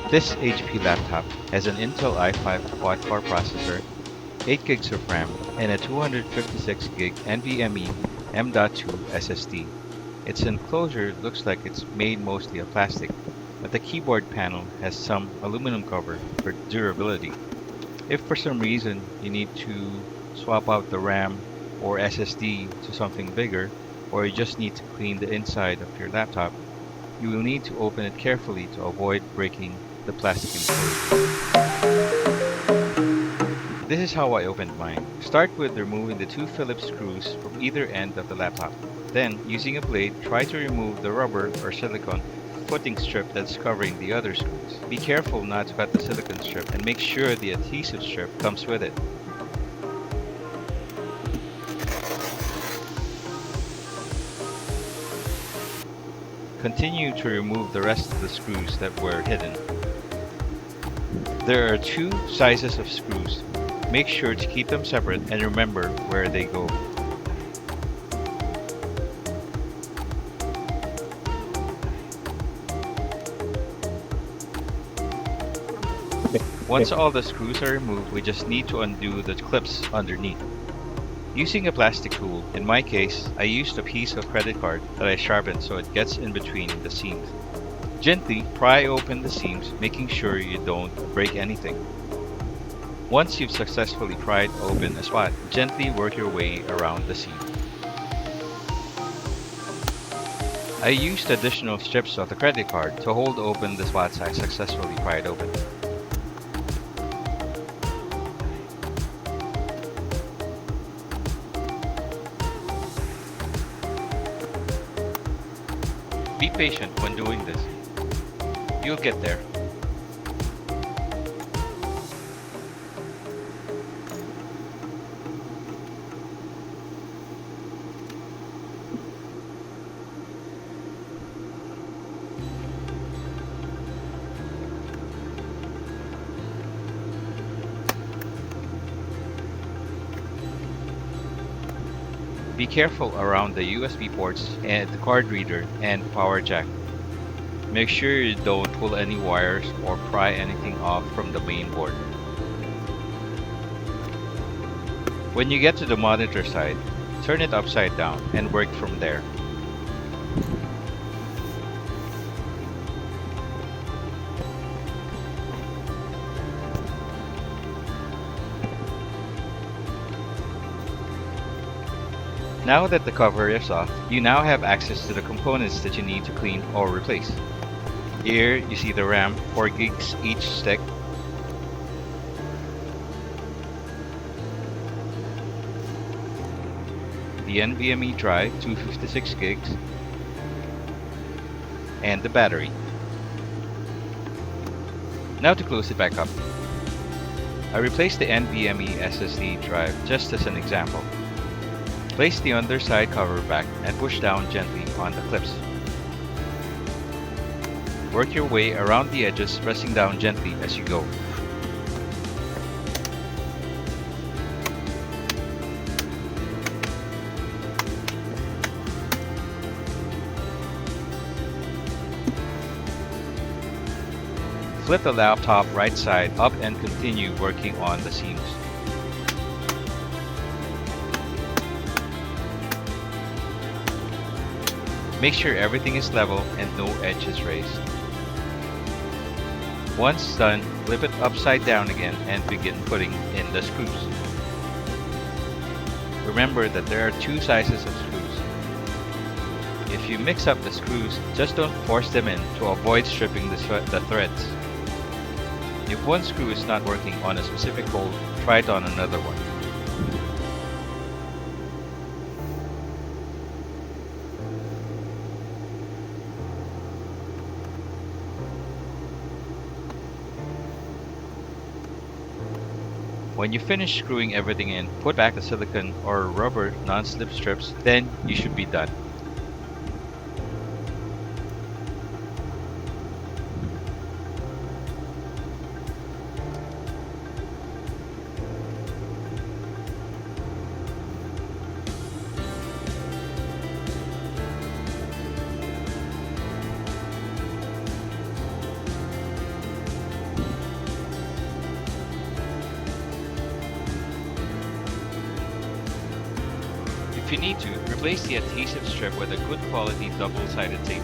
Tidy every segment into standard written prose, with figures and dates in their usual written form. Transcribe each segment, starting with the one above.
This HP laptop has an Intel i5 quad-core processor, 8 gigs of RAM, and a 256 gig NVMe M.2 SSD. Its enclosure looks like it's made mostly of plastic, but the keyboard panel has some aluminum cover for durability. If for some reason you need to swap out the RAM or SSD to something bigger, or you just need to clean the inside of your laptop, you will need to open it carefully to avoid breaking the plastic enclosure. This is how I opened mine. Start with removing the two Phillips screws from either end of the laptop. Then, using a blade, try to remove the rubber or silicone footing strip that's covering the other screws. Be careful not to cut the silicone strip and make sure the adhesive strip comes with it. Continue to remove the rest of the screws that were hidden. There are two sizes of screws. Make sure to keep them separate and remember where they go. Once all the screws are removed, we just need to undo the clips underneath. Using a plastic tool, in my case, I used a piece of credit card that I sharpened so it gets in between the seams. Gently pry open the seams, making sure you don't break anything. Once you've successfully pried open a spot, gently work your way around the seam. I used additional strips of the credit card to hold open the spots I successfully pried open. Be patient when doing this. You'll get there. Be careful around the USB ports and the card reader and power jack. Make sure you don't pull any wires or pry anything off from the main board. When you get to the monitor side, turn it upside down and work from there. Now that the cover is off, you now have access to the components that you need to clean or replace. Here you see the RAM, 4 gigs each stick, the NVMe drive, 256 gigs, and the battery. Now to close it back up. I replaced the NVMe SSD drive just as an example. Place the underside cover back and push down gently on the clips. Work your way around the edges, pressing down gently as you go. Flip the laptop right side up and continue working on the seams. Make sure everything is level and no edge is raised. Once done, flip it upside down again and begin putting in the screws. Remember that there are two sizes of screws. If you mix up the screws, just don't force them in to avoid stripping the threads. If one screw is not working on a specific hole, try it on another one. When you finish screwing everything in, put back the silicone or rubber non-slip strips, then you should be done. If you need to, replace the adhesive strip with a good quality double-sided tape.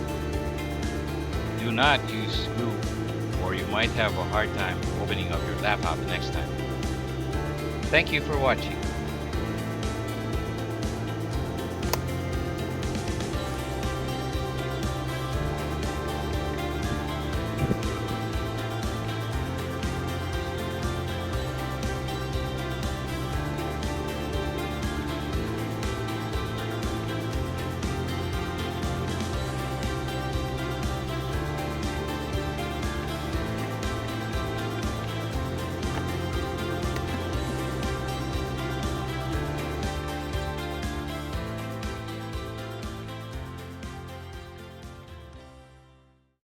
Do not use glue, or you might have a hard time opening up your laptop next time. Thank you for watching.